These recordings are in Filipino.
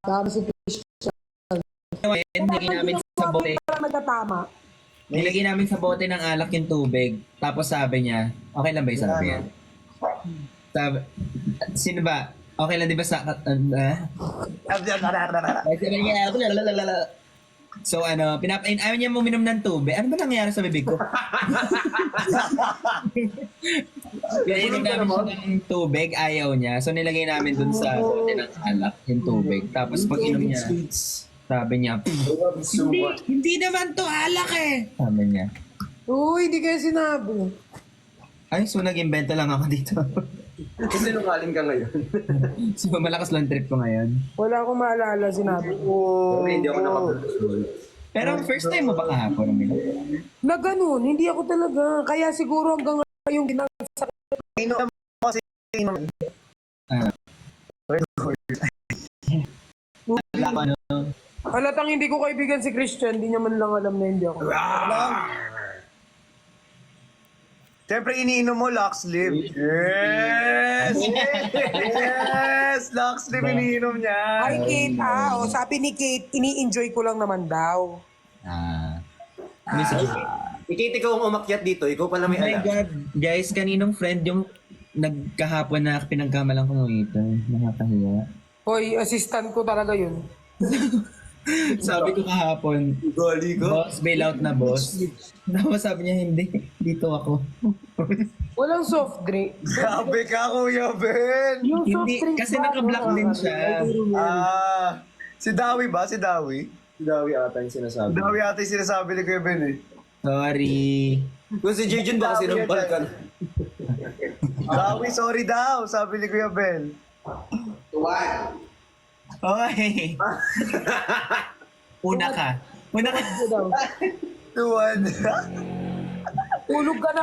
Tama si Christian. Nilagay namin sa bote. Para magtatama. Nilagay namin sa bote ng alak yung tubig. Tapos sabi niya, okay lang ba yung sabi niya? Sabi, sino ba? Okay lang di ba sa... Sabi niya, so pinapain, ayaw niya uminom ng tubig. Ano ba nangyayari sa bibig ko? Pinainom namin siya ng tubig, ayaw niya. So nilagay namin dun sa bote ng alak yung tubig. Tapos pag inom niya, sabi niya, hindi naman to alak eh. Sabi niya. Uy, hindi kayo sinabi. Ay, so nag-invento lang ako dito. Kasi nungaling ka ngayon. So malakas lang trip ko ngayon. Wala akong maalala sinabi. Pero hindi ako nakapag-school. Pero first time mo ba kahapon uminom? Na ganun, hindi ako talaga. Kaya siguro hanggang ngayon ginasa. Inom kasi inom. Ah. Wala ko ano. Halatang hindi ko kaibigan si Christian, hindi niya man lang alam na hindi ako. Siyempre iniinom mo Luxlib. Yes! Yes! Luxlib iniinom niya. Ay, Kate, o sabi ni Kate, ini-enjoy ko lang naman daw. Ikita ko ang umakyat dito, ikaw pala Oh may my alam. God. Guys, kaninong friend yung nagkahapon na pinagkamalang ko ito. Nakakahiya. Hoy, assistant ko talaga yun. Sabi ko kahapon, Goli ko. boss, bail out na boss. Tapos sabi niya, hindi, dito ako. Walang soft drink. Grabe ka, Kuya Ben! Yung soft Hindi, drink kasi ba? naka-block din siya. Si Dawi ba? Si Dawi? Si Dawi ata yung sinasabi. Dawi ata yung sinasabi ni Kuya Ben eh. Sorry. Kung si Jejun ba kasi nung balkan? Dawi, sorry daw, sabi ni Kuya Ben. Oy! Una ka. Una ka. Tuwan. Tulog ka na.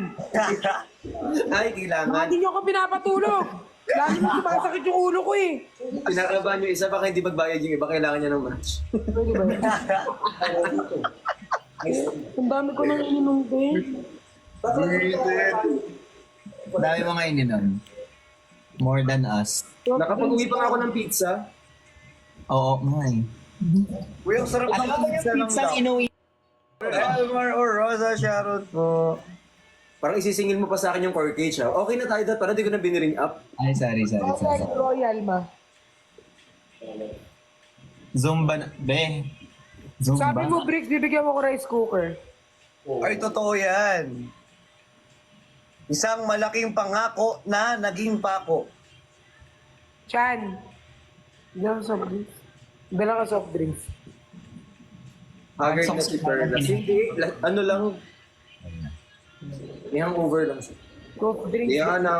Ay, kailangan. Hindi niyo ako pinapatulog. Lagi mo sumasakit yung ulo ko eh. Pinakabahan yung isa, baka hindi magbayad yung iba, kailangan niya ng match. Pwede ba? Ang dami ko nang ininom din. Dami mga ininom. More than us. Nakapag-uwi pa nga ako ng pizza. Oo, nga eh. Uy, ang sarap Ano ng ba yung pizza ng pizza Dawi. inuwi? Almar or Rosa Sharon po. Parang isisingil mo pa sa akin yung core cage ha. Okay na tayo dahil parang di ko na biniring up. Ay, sorry. Royal ma. Zumba na. Be. Zumba. Sabi mo, Briggs, bibigyan mo ko rice cooker. Ay, totoo yan. Isang malaking pangako na naging pako. Chan. Dala ka soft drinks. Dala ka soft drinks. Haggard na si Perlas. Hindi, ano lang. May hangover lang siya. Soft drinks. Diana.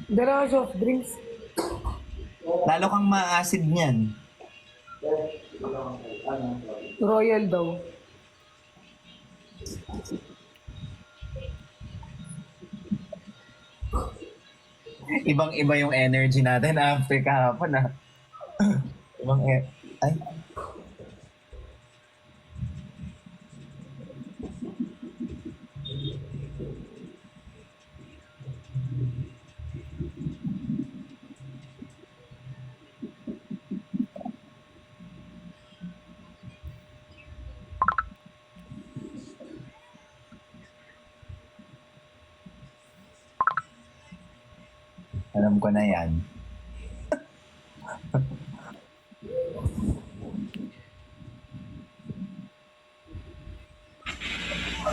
Dala ka soft drinks. Lalo kang ma-acid niyan. Royal daw. Ibang-iba yung energy natin after kahapon ah. Ay. Alam ko na yan.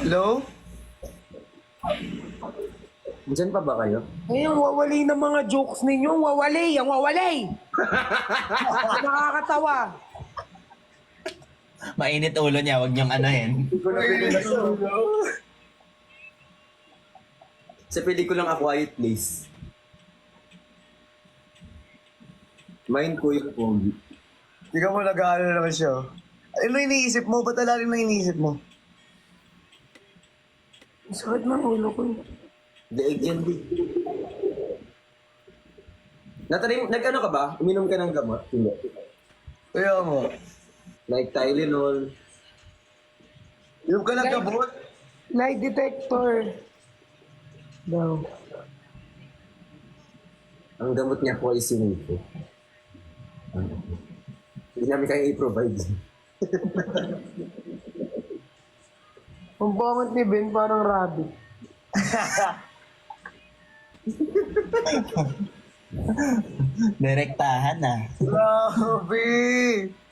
Hello? Diyan pa ba kayo? Ay, ang wawali ng mga jokes ninyo. Ang wawali! Ang wawali! Nakakatawa. Mainit ulo niya, wag niyong anahin. Sa pelikulang A Quiet Place. Mind ko yung pogi. Hindi ka mo nag-aaral naman siya. Ano iniisip mo? Ba't alalim na iniisip mo? Sakit ng ulo ko. Daig yan di. Nag-ano ka ba? Uminom ka ng gamot? Hindi. Kaya mo. Like Tylenol. Yung ka nagkabot? Lie detector. Daw. Ang gamot niya po ay sinito. Hindi namin kaya i-provide. Ang pangit ni Ben, parang rabbit. Direktahan na. Grabe!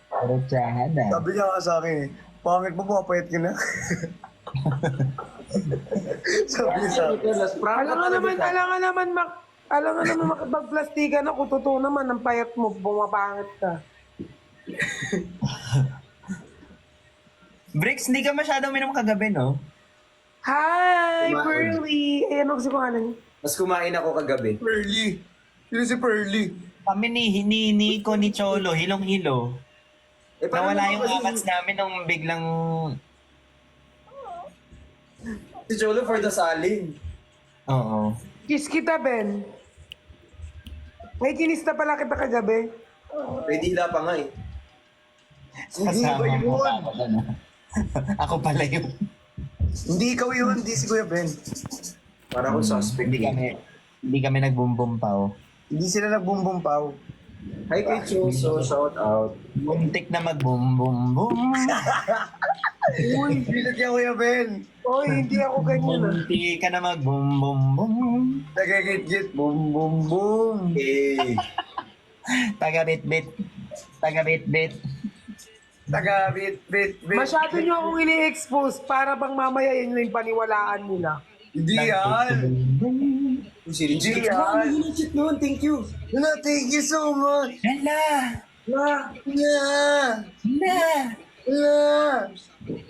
Direktahan na. Sabi niya nga sa akin eh, pangit mo, papayat ka na. Sabi niya sa akin. Alam nga naman makipagplastikan ako, totoo naman, ang payat mo, bumapangit ka. Bricks, hindi ka masyadong minom kagabi, no? Hi, Kumain. Pearly! Ayan ako si pangalan niya. Mas kumain ako kagabi. Pearly. Sino si Pearly? Kami ni Nico, ni Cholo, hilong-hilo. paano Nawala naman yung kasi amats namin nung biglang... Si Cholo for the saling. Oo. Kiss kita, Ben. May kinista pala kita kagabi. May dila pa nga eh. Hindi ba Kasama mo yun? pa ako doon, ah. Ako pala yun. Hindi ikaw yun, hindi si Kuya Ben. Para akong suspect. Hindi kami nagbumbumpa, oh. Hindi sila nagbumbumbaw. Hi kay Choso, shout out. Muntik na magbumbum-bum. Uy, pinat niya Kuya Ben. Oy, hindi ako ganyan ah. Muntik ka na magbumbum-bum. Nagagit-git, boom, boom, boom. Hey. Taga-bit-bit. Taga-bit-bit. Taga, bit, bit, bit. Masyado niyo akong ini-expose para bang mamaya yun yung paniwalaan nila. Hindi yan. Si Hindi Richie. yan. Legit noon, thank you. No, thank you so much. Hala! La, la, Hala! la.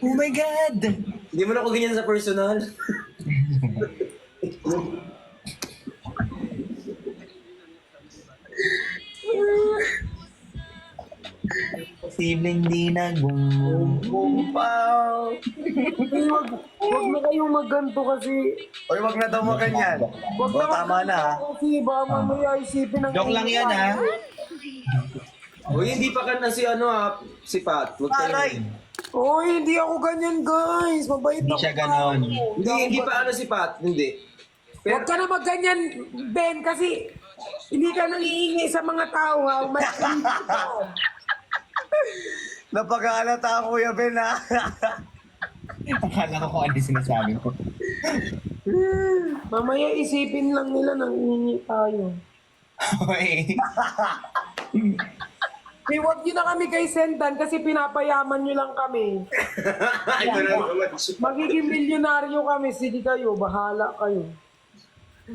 Oh my God! Hindi mo na ako ganyan sa personal. Posibleng di nagbumbum. Bumpaw. Huwag na kayong magganto kasi. Oy, wag na daw mo ganyan. Huwag O, tama na ha. Kasi baka mamaya isipin ng... Joke lang yan, ha? Uy, hindi pa ka na si si Pat. Huwag tayo. Aray. Oy, hindi ako ganyan, guys. Mabait Hindi ako. siya ganon. Hindi pa si Pat. Hindi. Huwag ka na magganyan, Ben, kasi hindi ka nangihingi sa mga tao, ha? Napag-aalata ako, Kuya Ben ha. Akala ko kung ano yung sinasabi ko. Mamaya isipin lang nila nangihingi tayo. Hoy. Eh, huwag nyo na kami kay sendan kasi pinapayaman nyo lang kami. Ito na naman. Magiging milyonaryo kami. Sige kayo, bahala kayo.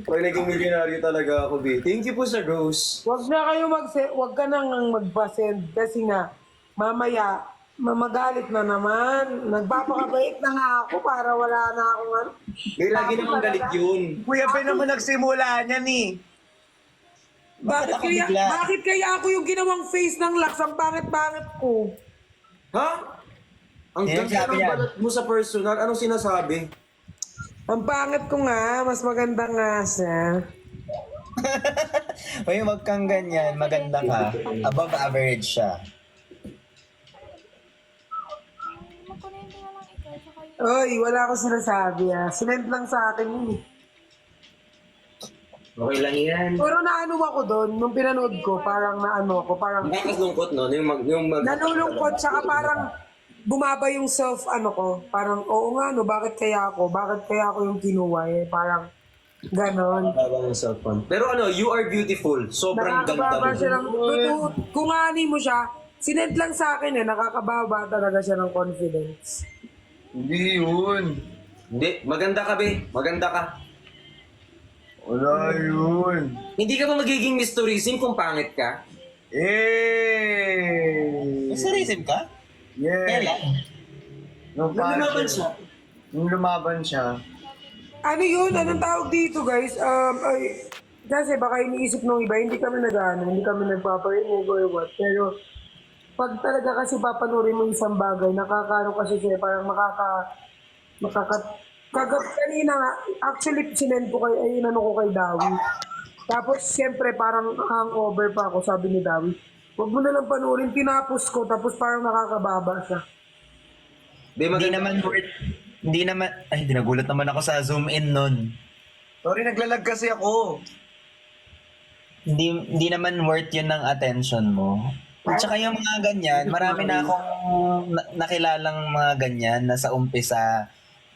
Pag naging milyonaryo talaga ako, B. Thank you po sa Rose. Huwag na kayo huwag ka nang magpa-send kasi nga, mamaya, mamagalit na naman. Nagpapakabait na nga ako para wala na akong ano. May lagi namang galit yun. Kuya Ben naman nagsimula niyan eh. Bakit ako bigla? Bakit kaya ako yung ginawang face ng lax? Ang pangit-pangit ko. Ha? Ang Yan, ganda sabi ng yan. balat mo sa personal. Anong sinasabi? Ang pangit ko nga, mas maganda nga siya. Hoy, wag kang ganyan. Maganda ka. Above average siya. Magkunento na lang ikaw, tsaka yung... Oy, wala akong sinasabi ah. Sinend lang sa akin yun eh. Okay lang yan. Pero naano ako doon, nung pinanood ko, parang naano ako, parang Nakakaslungkot, no? nalulungkot, saka parang bumaba yung self, ano ko, parang, oo nga, no, bakit kaya ako yung kinuha eh, parang, ganon. Habang cellphone. Pero you are beautiful. Sobrang ganda Nakakababa mo. siya ng, kung ani mo siya, sinend lang sa akin eh, nakakababa talaga siya ng confidence. Hindi yun. Hindi, maganda ka, be. Maganda ka. Wala yun. Hindi ka ba magiging mysterism kung pangit ka? Eh. Serisin ka? Yeah. Kailan? Nung Lumaban siya. Nung lumaban siya. Ano yun? Anong tawag dito, guys? Kasi baka iniisip nung iba, hindi kami hindi kami nagpaparinig or what. Pero, pag talaga kasi papanurin mo isang bagay, nakakano kasi siya, parang kanina nga, actually, sinend ko kay, ko kay Dawi. Tapos, siyempre, parang hangover pa ako, sabi ni Dawi. Huwag mo na lang panurin, tinapos ko, tapos parang nakakababa siya. Be, Hindi maganda. naman, ay, dinagulat naman ako sa zoom in nun. Sorry, naglalag kasi ako. hindi naman worth yun ng attention mo. At saka yung mga ganyan, marami na akong nakilalang mga ganyan na sa umpisa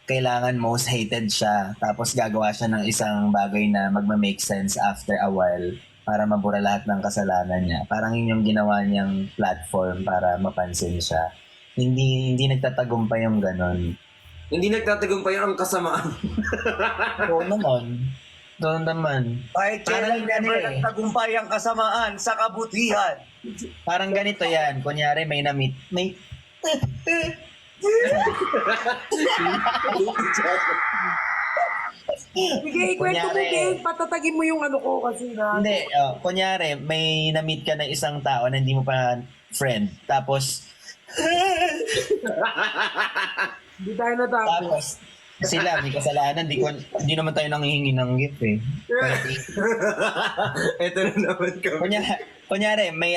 kailangan most hated siya. Tapos gagawa siya ng isang bagay na magma-make sense after a while para mabura lahat ng kasalanan niya. Parang yun yung ginawa niyang platform para mapansin siya. Hindi nagtatagumpay yung ganon. Hindi nagtatagumpay ang kasamaan. Oo naman. Doon naman. Kahit kailan never nagtagumpay ang kasamaan sa kabutihan. Parang ganito yan. Kunyari may na-meet. Sige, ikwento mo Kunyari- din. Patatagin mo yung ano ko kasi na. Hindi. Kunyari may na-meet ka ng isang tao na hindi mo pa friend. Tapos, Hindi tayo natapos. tapos sila may kasalanan. Hindi naman tayo nanghihingi ng gift eh. Ito na naman kami. Kunyari may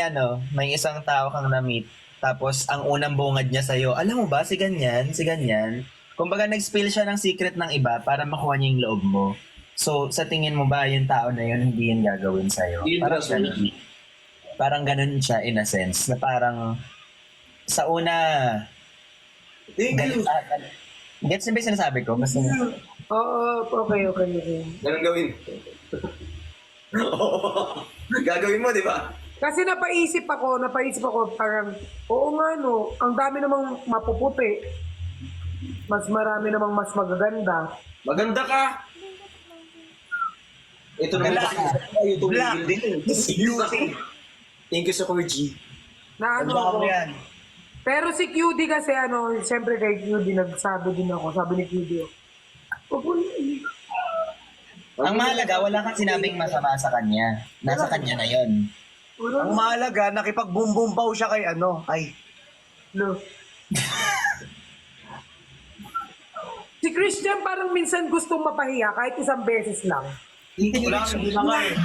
isang tao kang na-meet. Tapos ang unang bungad niya sa'yo, alam mo ba, si ganyan. Kumbaga nag-spill siya ng secret ng iba para makuha niya yung loob mo. So, sa tingin mo ba yung tao na yun hindi yun gagawin sa'yo? Hindi Parang trust mo. ganun. Parang ganun siya in a sense. Na parang sa una, Thank you. gets mo ba yung sinasabi ko? Kasi, Oo, okay. Ganun gawin. Oo. Gagawin mo, di ba? Kasi napaisip ako parang, oo nga no, ang dami namang mapuputi. Mas marami namang mas magaganda. Maganda ka. Ito na Black. yung Black. tumigil din. Beauty. Thank you sa Corgi. Na ano Ano ako. mo yan? Pero si QD kasi siyempre kay QD nagsabi din ako, sabi ni QD. Huwag mo ang mahalaga, wala kang sinabing masama sa kanya. Nasa kanya na yon. Ang mahalaga, nakipag-boom-boom siya kay No. Si Christian parang minsan gustong mapahiya kahit isang beses lang. Hindi na nga eh.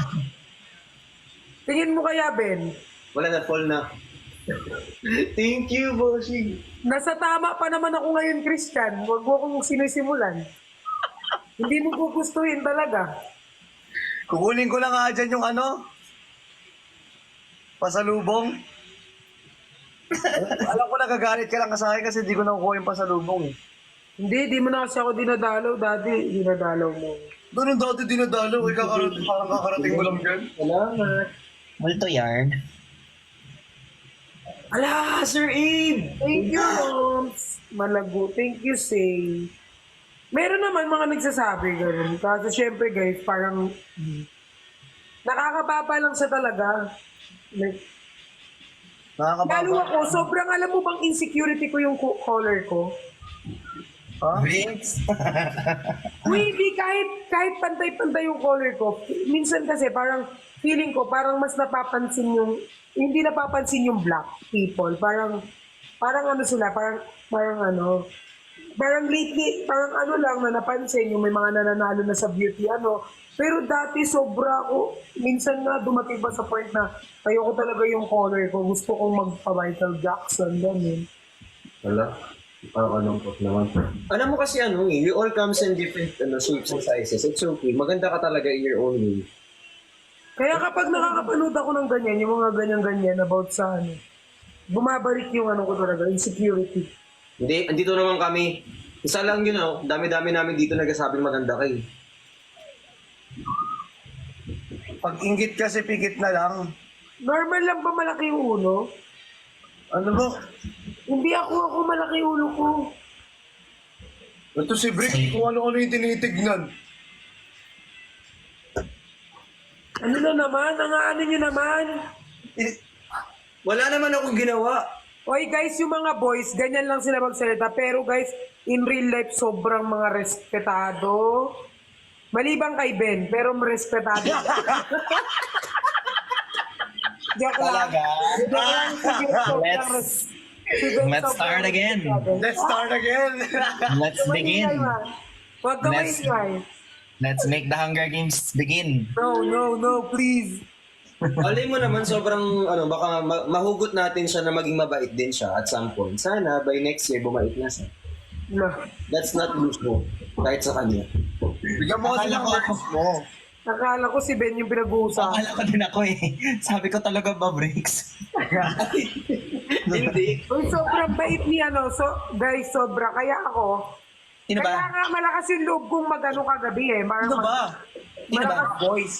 Tingin mo kaya, Ben? Wala na, fall na. Thank you, bossing. Nasa tama pa naman ako ngayon, Christian. Huwag mo akong sinisimulan. Hindi mo gugustuhin talaga. Kukunin ko lang nga dyan yung pasalubong. Alam ko nagagalit ka lang sa akin kasi di ko nakukuha yung pasalubong eh. Hindi, di mo na kasi ako dinadalaw, daddy. Dinadalaw mo. Ganun dati dinadalo, parang kakarating mo lang dyan. Salamat. Multo yarn. Ala, Sir Abe! Thank you, Moms. Malago. Thank you, Say. Meron naman mga nagsasabi ganun. Kasi syempre, guys, parang nakakababa lang siya talaga. Like, lalo Nakakababa. ako, sobrang alam mo bang insecurity ko yung color ko? Ha? Vince. Uy, hindi kahit pantay-pantay yung color ko. Minsan kasi parang feeling ko parang mas napapansin yung hindi napapansin yung black people. Parang ano sila, parang lately, parang ano lang na napansin yung may mga nananalo na sa beauty Pero dati sobra ako, minsan nga dumating pa sa point na ayoko talaga yung color ko. Gusto kong magpa-Michael Jackson, ganun. Wala. Nakakalungkot naman. Alam mo kasi you all comes in different shapes and sizes. It's okay. Maganda ka talaga in your own way. Kaya kapag nakakapanood ako ng ganyan, yung mga ganyan-ganyan about sa bumabalik yung ko talaga, insecurity. Hindi, andito naman kami. Isa lang yun, dami-dami namin dito nagsasabing maganda kayo. Pag inggit kasi pikit na lang. Normal lang ba malaki yung ulo? Ano ba? Hindi ako malaki yung ulo ko. Ito si Brick, kung ano-ano yung tinitignan. Ano na naman? Ang ano nyo naman? Wala naman akong ginawa. Oy guys, yung mga boys, ganyan lang sila magsalita. Pero guys, in real life, sobrang mga respetado. Malibang kay Ben, pero respetado. Joke lang. Talaga? Joke lang. Sige, joke lang. Let's start again. Let's start again. Let's begin. Huwag ka Let's- maingay. Let's make the Hunger Games begin. No, please. Alay mo naman, sobrang, baka mahugot natin siya na maging mabait din siya at some point. Sana, by next year, bumait na siya. No. Let's not lose hope. Kahit sa kanya. Bigyan mo kasi ng Akala ko- chance mo. Nakala ko si Ben yung pinag-uusapan. Akala ko din ako eh. Sabi ko talaga ba, Bricks? Hindi. Uy, sobrang bait ni ano. So, guys, sobra. Kaya ako, Sino kaya ba? nga malakas yung loob kong mag-ano kagabi eh. Ano ba? Sino ba? Malakas, Boys.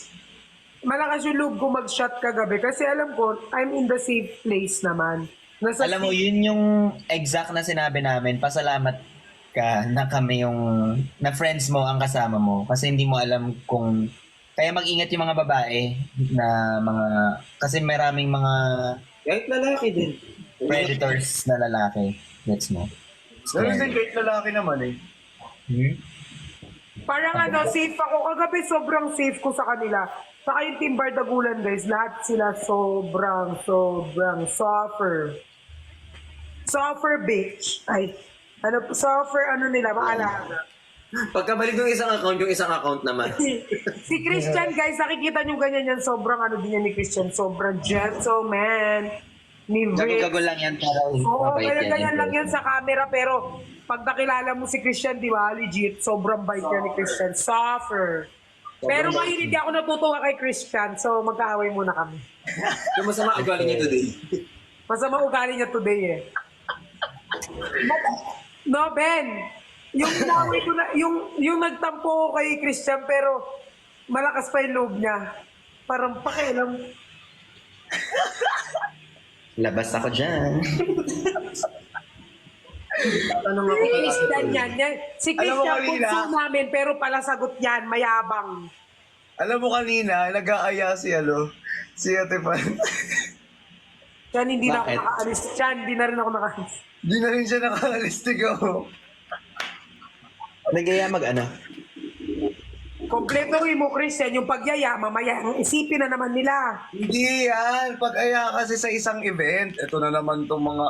malakas yung loob kong mag-shot kagabi. Kasi alam ko, I'm in the safe place naman. Nasa Alam mo, yun yung exact na sinabi namin. Pasalamat ka na kami yung, na friends mo ang kasama mo. Kasi hindi mo alam kung, kaya mag-ingat yung mga babae na mga, kasi maraming mga Kahit lalaki din. predators na lalaki. Gets mo? Ganun din kahit lalaki naman eh. Parang ano, safe ako. Kagabi sobrang safe ko sa kanila. Saka yung Team Bardagulan guys, lahat sila sobrang suffer. Suffer bitch. Ay, ano, suffer ano nila, maalaga. Pagkabalik ng isang account, yung isang account naman. Si Christian guys, nakikita nyo ganyan yan, sobrang ano din yan ni Christian, sobrang gentleman. Ni Rick. Gago lang yan para Oo, mabait kaya yan. ganyan lang yan sa camera, pero pag nakilala mo si Christian, di ba, legit, sobrang bait yan ni Christian. Suffer. Pero ngayon hindi ako natutuwa kay Christian, so magkaaway muna kami. Yung masama ugali niya today. Masama ugali niya today eh. No, Ben. Yung inaway ko na, yung nagtampo ko kay Christian, pero malakas pa yung loob niya. Parang pakialam. Labas ako dyan. Tanong ako Si kay Christian yan. Si Alam mo Christian kanina- punso namin, pero pala sagot yan, mayabang. Alam mo kanina, nag-aaya si si Ate Pan. Yan, hindi na ako Bakit? nakaalis. Yan, hindi na rin ako nakaalis. Di na rin siya nakakalistig ako. Nagaya mag-ano? Kompletuhin mo, Christian, yung pagyaya, mamaya, ang isipin na naman nila. Hindi yan. Pag-aya kasi sa isang event, ito na naman tong mga...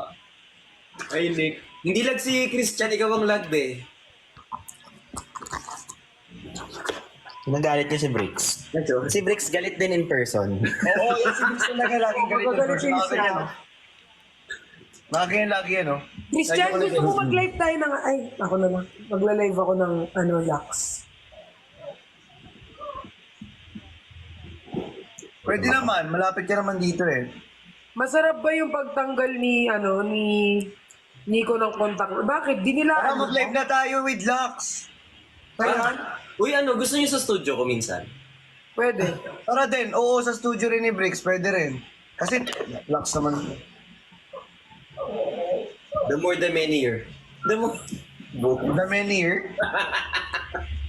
Ay, Nick. Hindi lag si Christian, ikaw ang lag, be. Nagalit niya si Bricks. Medyo. Si Bricks galit din in person. Oo, yung si Bricks talaga laging galit. Magagalit siya siya. Lagi yan, no? Christian, gusto mo mag-live tayo ng... Ay, ako na lang. Magla-live ako ng, Lux. Pwede naman, malapit ka naman dito eh. Masarap ba yung pagtanggal ni Nico ng contact? Bakit? Di nila... Tara, mag-live na tayo with Lux. Uy, gusto niyo sa studio ko minsan? Pwede. Tara din, oo, sa studio rin ni Bricks, pwede rin. Kasi Lux naman. The more the merrier. The more... The many year.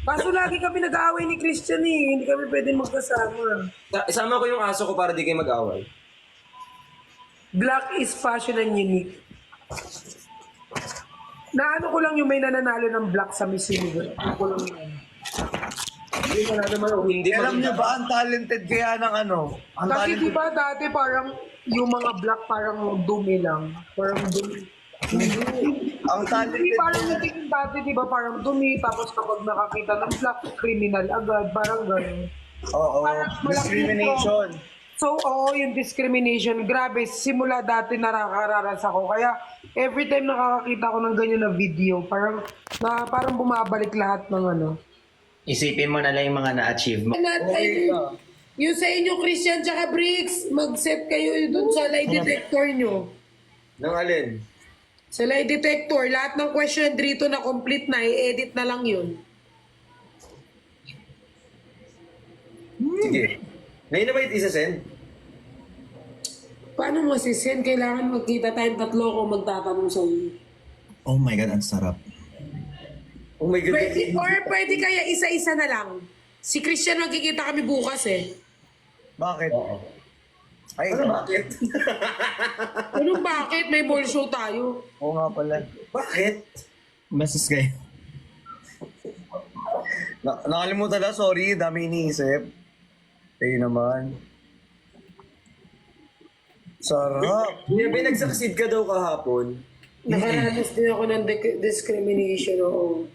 Kaso lagi kami nag-aaway ni Christian eh. Hindi kami pwede magkasama. Isama ko yung aso ko para di kayo mag-away. Black is fashion and unique. Naano ko lang yung may nananalo ng black sa Miss Universe. Ano ko lang yun. Hindi wala naman ako. Hindi Alam niyo ba, ang talented kaya ng ano? Ang Kasi talented. di ba dati parang yung mga black parang dumi lang. Parang dumi. Ang Hindi talented. parang natingin dati di ba parang dumi. Tapos kapag nakakita ng black, criminal agad. Parang gano'n. Oo, Parang malaki discrimination. So, oo, yung discrimination, grabe, simula dati nakakararas ako. Kaya, every time nakakakita ko ng ganyan na video, parang bumabalik lahat ng ano. Isipin mo na lang yung mga na-achieve mo. Yung sa inyo, Christian tsaka Briggs, mag-set kayo dun sa lie detector nyo. Nang alin? Sa lie detector, lahat ng question dito na complete na, i-edit na lang yun. Sige. Ngayon na ba isa-send? Paano mo sisend? Kailangan magkita tayong tatlo kung magtatanong sa iyo. Oh my God, ang sarap. Oh my God. Pwede kaya isa-isa na lang. Si Christian magkikita kami bukas eh. Bakit? Ay, Bakit? Anong bakit? May ball show tayo. oo nga pala. Bakit? Masus kayo. Nakalimutan na, sorry, dami iniisip. Kayo naman. Sarap. Hindi ba nag-succeed ka daw kahapon? Nakaranas din ako ng discrimination, oo.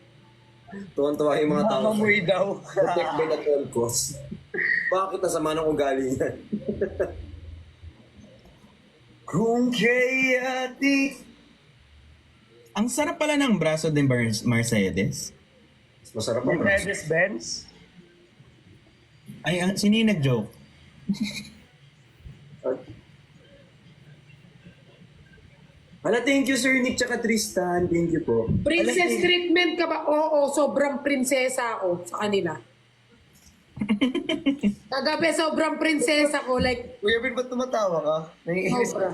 Tuwan-tuwa yung mga tao. Mamamoy daw. Protect by at all costs. Bakit nasama ng ugali yan? Kung kaya di... Ang sarap pala ng braso de Mercedes. Masarap ang braso. Mercedes-Benz? Ay, sino yung nag-joke? Hala, thank you Sir Nick tsaka Tristan. Thank you po. Princess treatment ka ba? Oo, sobrang prinsesa ako sa kanila. Kagabi, sobrang prinsesa ko. Like, Kuya Ben, ba't tumatawa ka? Naiinis ka. sobra.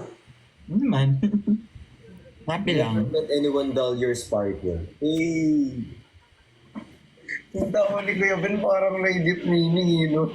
Ano naman? Happy lang. Let anyone dull your sparkle. Hey! Yung tao ni Kuya Ben parang may deep meaning, you know?